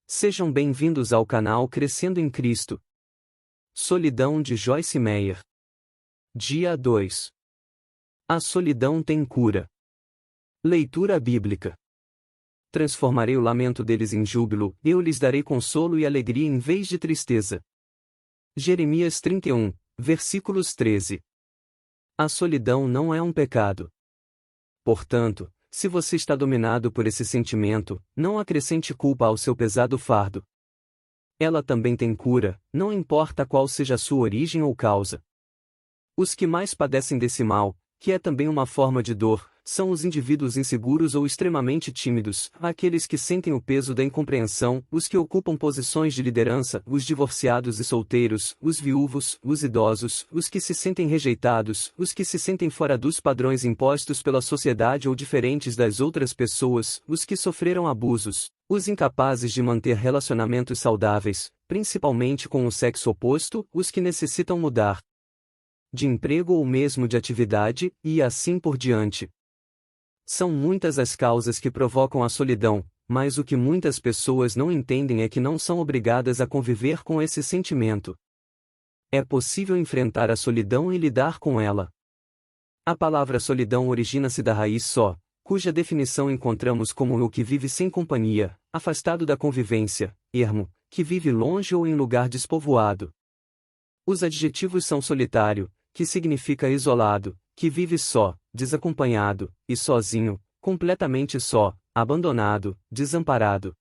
Sejam bem-vindos ao canal Crescendo em Cristo. Solidão de Joyce Meyer. Dia 2. A solidão tem cura. Leitura bíblica. Transformarei o lamento deles em júbilo, eu lhes darei consolo e alegria em vez de tristeza. Jeremias 31, versículos 13. A solidão não é um pecado. Portanto, se você está dominado por esse sentimento, não acrescente culpa ao seu pesado fardo. Ela também tem cura, não importa qual seja a sua origem ou causa. Os que mais padecem desse mal, que é também uma forma de dor, são os indivíduos inseguros ou extremamente tímidos, aqueles que sentem o peso da incompreensão, os que ocupam posições de liderança, os divorciados e solteiros, os viúvos, os idosos, os que se sentem rejeitados, os que se sentem fora dos padrões impostos pela sociedade ou diferentes das outras pessoas, os que sofreram abusos, os incapazes de manter relacionamentos saudáveis, principalmente com o sexo oposto, os que necessitam mudar de emprego ou mesmo de atividade, e assim por diante. São muitas as causas que provocam a solidão, mas o que muitas pessoas não entendem é que não são obrigadas a conviver com esse sentimento. É possível enfrentar a solidão e lidar com ela. A palavra solidão origina-se da raiz só, cuja definição encontramos como o que vive sem companhia, afastado da convivência, ermo, que vive longe ou em lugar despovoado. Os adjetivos são solitário, que significa isolado, que vive só, desacompanhado, e sozinho, completamente só, abandonado, desamparado.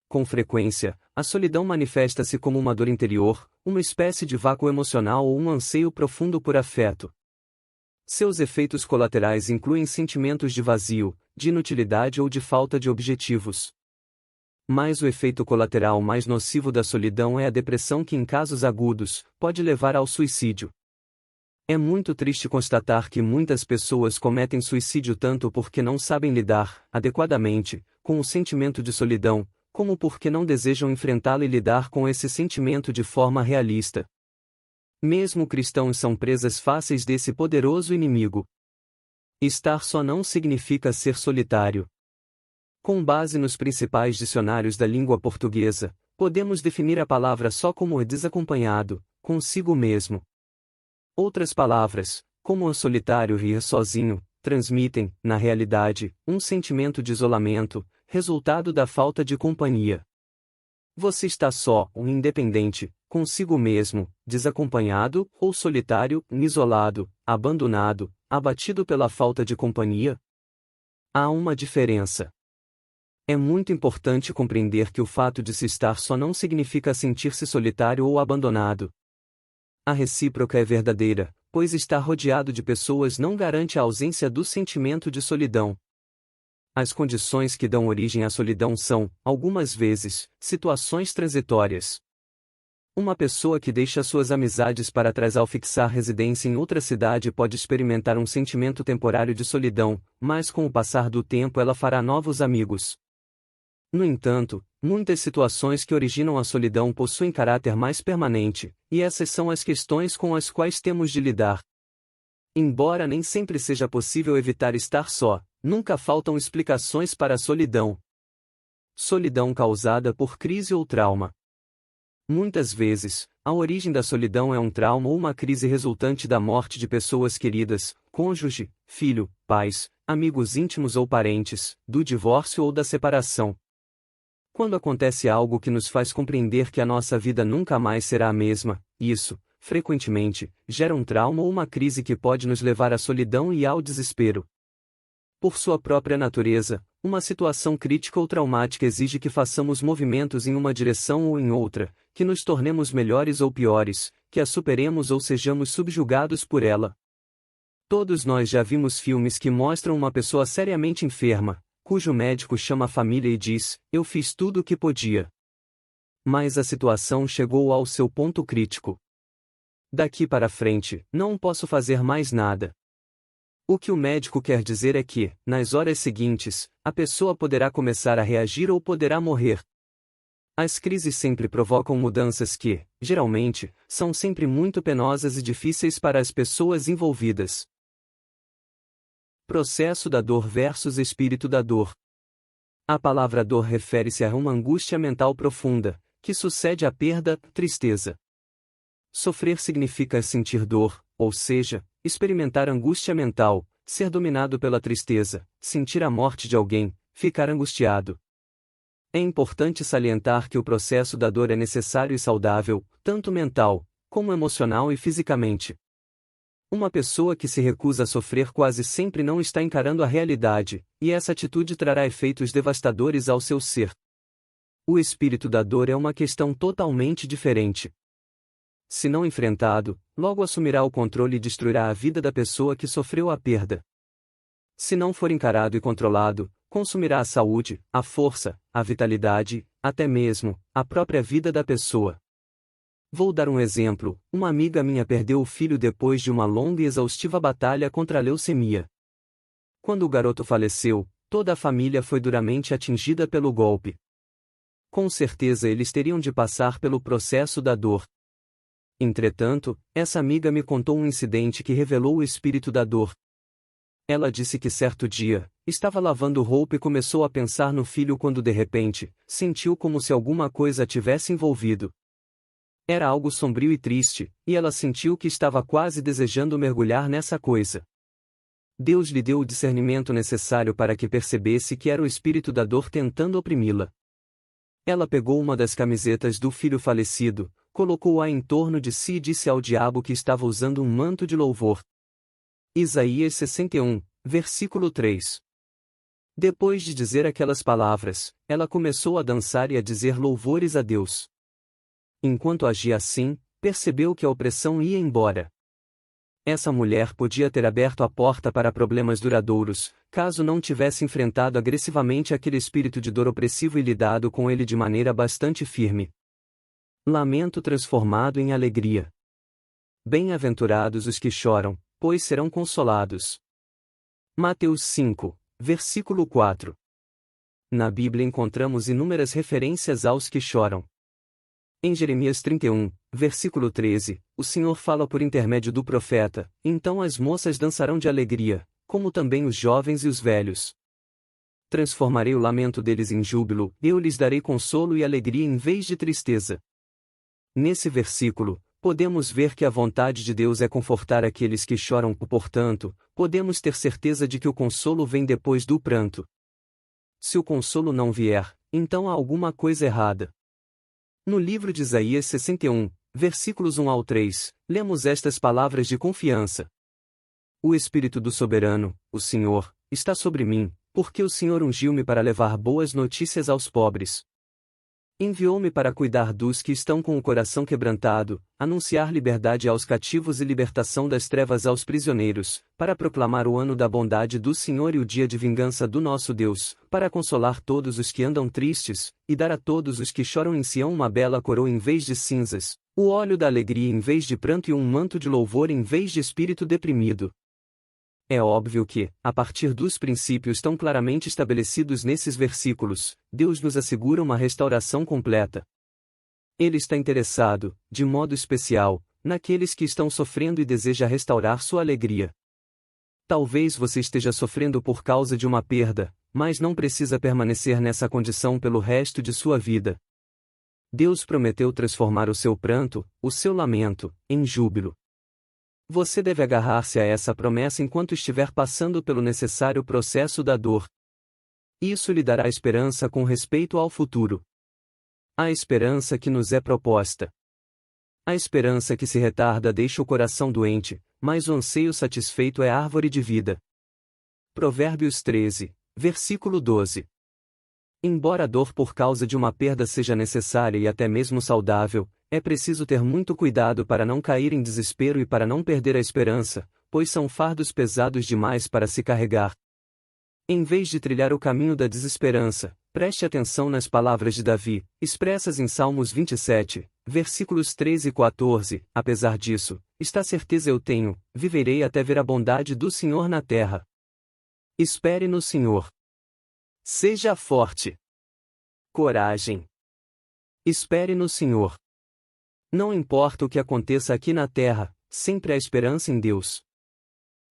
Com frequência, a solidão manifesta-se como uma dor interior, uma espécie de vácuo emocional ou um anseio profundo por afeto. Seus efeitos colaterais incluem sentimentos de vazio, de inutilidade ou de falta de objetivos. Mas o efeito colateral mais nocivo da solidão é a depressão que, em casos agudos, pode levar ao suicídio. É muito triste constatar que muitas pessoas cometem suicídio tanto porque não sabem lidar, adequadamente, com o sentimento de solidão, como porque não desejam enfrentá-lo e lidar com esse sentimento de forma realista. Mesmo cristãos são presas fáceis desse poderoso inimigo. Estar só não significa ser solitário. Com base nos principais dicionários da língua portuguesa, podemos definir a palavra só como desacompanhado, consigo mesmo. Outras palavras, como o solitário e sozinho, transmitem, na realidade, um sentimento de isolamento, resultado da falta de companhia. Você está só, independente, consigo mesmo, desacompanhado, ou solitário, isolado, abandonado, abatido pela falta de companhia? Há uma diferença. É muito importante compreender que o fato de se estar só não significa sentir-se solitário ou abandonado. A recíproca é verdadeira, pois estar rodeado de pessoas não garante a ausência do sentimento de solidão. As condições que dão origem à solidão são, algumas vezes, situações transitórias. Uma pessoa que deixa suas amizades para trás ao fixar residência em outra cidade pode experimentar um sentimento temporário de solidão, mas com o passar do tempo ela fará novos amigos. No entanto, muitas situações que originam a solidão possuem caráter mais permanente, e essas são as questões com as quais temos de lidar. Embora nem sempre seja possível evitar estar só, nunca faltam explicações para a solidão. Solidão causada por crise ou trauma. Muitas vezes, a origem da solidão é um trauma ou uma crise resultante da morte de pessoas queridas, cônjuge, filho, pais, amigos íntimos ou parentes, do divórcio ou da separação. Quando acontece algo que nos faz compreender que a nossa vida nunca mais será a mesma, isso, frequentemente, gera um trauma ou uma crise que pode nos levar à solidão e ao desespero. Por sua própria natureza, uma situação crítica ou traumática exige que façamos movimentos em uma direção ou em outra, que nos tornemos melhores ou piores, que a superemos ou sejamos subjugados por ela. Todos nós já vimos filmes que mostram uma pessoa seriamente enferma, cujo médico chama a família e diz: "Eu fiz tudo o que podia." Mas a situação chegou ao seu ponto crítico. Daqui para frente, não posso fazer mais nada. O que o médico quer dizer é que, nas horas seguintes, a pessoa poderá começar a reagir ou poderá morrer. As crises sempre provocam mudanças que, geralmente, são sempre muito penosas e difíceis para as pessoas envolvidas. Processo da dor versus espírito da dor. A palavra dor refere-se a uma angústia mental profunda, que sucede à perda, tristeza. Sofrer significa sentir dor, ou seja, experimentar angústia mental, ser dominado pela tristeza, sentir a morte de alguém, ficar angustiado. É importante salientar que o processo da dor é necessário e saudável, tanto mental, como emocional e fisicamente. Uma pessoa que se recusa a sofrer quase sempre não está encarando a realidade, e essa atitude trará efeitos devastadores ao seu ser. O espírito da dor é uma questão totalmente diferente. Se não enfrentado, logo assumirá o controle e destruirá a vida da pessoa que sofreu a perda. Se não for encarado e controlado, consumirá a saúde, a força, a vitalidade, até mesmo a própria vida da pessoa. Vou dar um exemplo: uma amiga minha perdeu o filho depois de uma longa e exaustiva batalha contra a leucemia. Quando o garoto faleceu, toda a família foi duramente atingida pelo golpe. Com certeza eles teriam de passar pelo processo da dor. Entretanto, essa amiga me contou um incidente que revelou o espírito da dor. Ela disse que certo dia, estava lavando roupa e começou a pensar no filho quando de repente, sentiu como se alguma coisa a tivesse envolvido. Era algo sombrio e triste, e ela sentiu que estava quase desejando mergulhar nessa coisa. Deus lhe deu o discernimento necessário para que percebesse que era o espírito da dor tentando oprimi-la. Ela pegou uma das camisetas do filho falecido, colocou-a em torno de si e disse ao diabo que estava usando um manto de louvor. Isaías 61, versículo 3. Depois de dizer aquelas palavras, ela começou a dançar e a dizer louvores a Deus. Enquanto agia assim, percebeu que a opressão ia embora. Essa mulher podia ter aberto a porta para problemas duradouros, caso não tivesse enfrentado agressivamente aquele espírito de dor opressivo e lidado com ele de maneira bastante firme. Lamento transformado em alegria. Bem-aventurados os que choram, pois serão consolados. Mateus 5, versículo 4. Na Bíblia encontramos inúmeras referências aos que choram. Em Jeremias 31, versículo 13, o Senhor fala por intermédio do profeta: então as moças dançarão de alegria, como também os jovens e os velhos. Transformarei o lamento deles em júbilo, eu lhes darei consolo e alegria em vez de tristeza. Nesse versículo, podemos ver que a vontade de Deus é confortar aqueles que choram, portanto, podemos ter certeza de que o consolo vem depois do pranto. Se o consolo não vier, então há alguma coisa errada. No livro de Isaías 61, versículos 1 ao 3, lemos estas palavras de confiança. O Espírito do Soberano, o Senhor, está sobre mim, porque o Senhor ungiu-me para levar boas notícias aos pobres. Enviou-me para cuidar dos que estão com o coração quebrantado, anunciar liberdade aos cativos e libertação das trevas aos prisioneiros, para proclamar o ano da bondade do Senhor e o dia de vingança do nosso Deus, para consolar todos os que andam tristes, e dar a todos os que choram em Sião uma bela coroa em vez de cinzas, o óleo da alegria em vez de pranto e um manto de louvor em vez de espírito deprimido. É óbvio que, a partir dos princípios tão claramente estabelecidos nesses versículos, Deus nos assegura uma restauração completa. Ele está interessado, de modo especial, naqueles que estão sofrendo e deseja restaurar sua alegria. Talvez você esteja sofrendo por causa de uma perda, mas não precisa permanecer nessa condição pelo resto de sua vida. Deus prometeu transformar o seu pranto, o seu lamento, em júbilo. Você deve agarrar-se a essa promessa enquanto estiver passando pelo necessário processo da dor. Isso lhe dará esperança com respeito ao futuro. A esperança que nos é proposta. A esperança que se retarda deixa o coração doente, mas o anseio satisfeito é árvore de vida. Provérbios 13, versículo 12. Embora a dor por causa de uma perda seja necessária e até mesmo saudável, é preciso ter muito cuidado para não cair em desespero e para não perder a esperança, pois são fardos pesados demais para se carregar. Em vez de trilhar o caminho da desesperança, preste atenção nas palavras de Davi, expressas em Salmos 27, versículos 13 e 14, apesar disso, está certeza eu tenho, viverei até ver a bondade do Senhor na terra. Espere no Senhor. Seja forte. Coragem. Espere no Senhor. Não importa o que aconteça aqui na terra, sempre há esperança em Deus.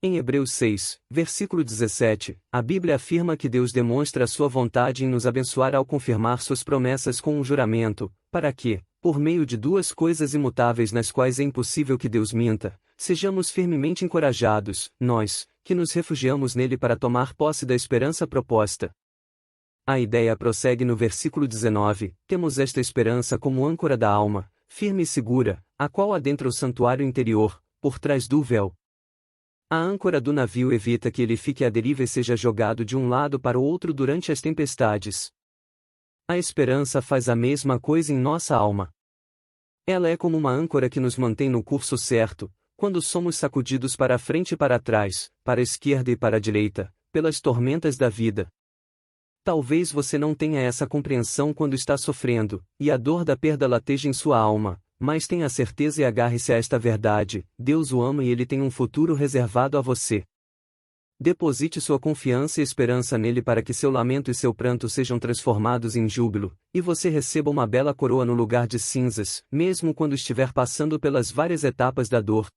Em Hebreus 6, versículo 17, a Bíblia afirma que Deus demonstra a sua vontade em nos abençoar ao confirmar suas promessas com um juramento, para que, por meio de duas coisas imutáveis nas quais é impossível que Deus minta, sejamos firmemente encorajados, nós, que nos refugiamos nele para tomar posse da esperança proposta. A ideia prossegue no versículo 19, temos esta esperança como âncora da alma, firme e segura, a qual adentra o santuário interior, por trás do véu. A âncora do navio evita que ele fique à deriva e seja jogado de um lado para o outro durante as tempestades. A esperança faz a mesma coisa em nossa alma. Ela é como uma âncora que nos mantém no curso certo, quando somos sacudidos para a frente e para trás, para a esquerda e para a direita, pelas tormentas da vida. Talvez você não tenha essa compreensão quando está sofrendo, e a dor da perda lateja em sua alma. Mas tenha certeza e agarre-se a esta verdade: Deus o ama e Ele tem um futuro reservado a você. Deposite sua confiança e esperança nele para que seu lamento e seu pranto sejam transformados em júbilo, e você receba uma bela coroa no lugar de cinzas, mesmo quando estiver passando pelas várias etapas da dor.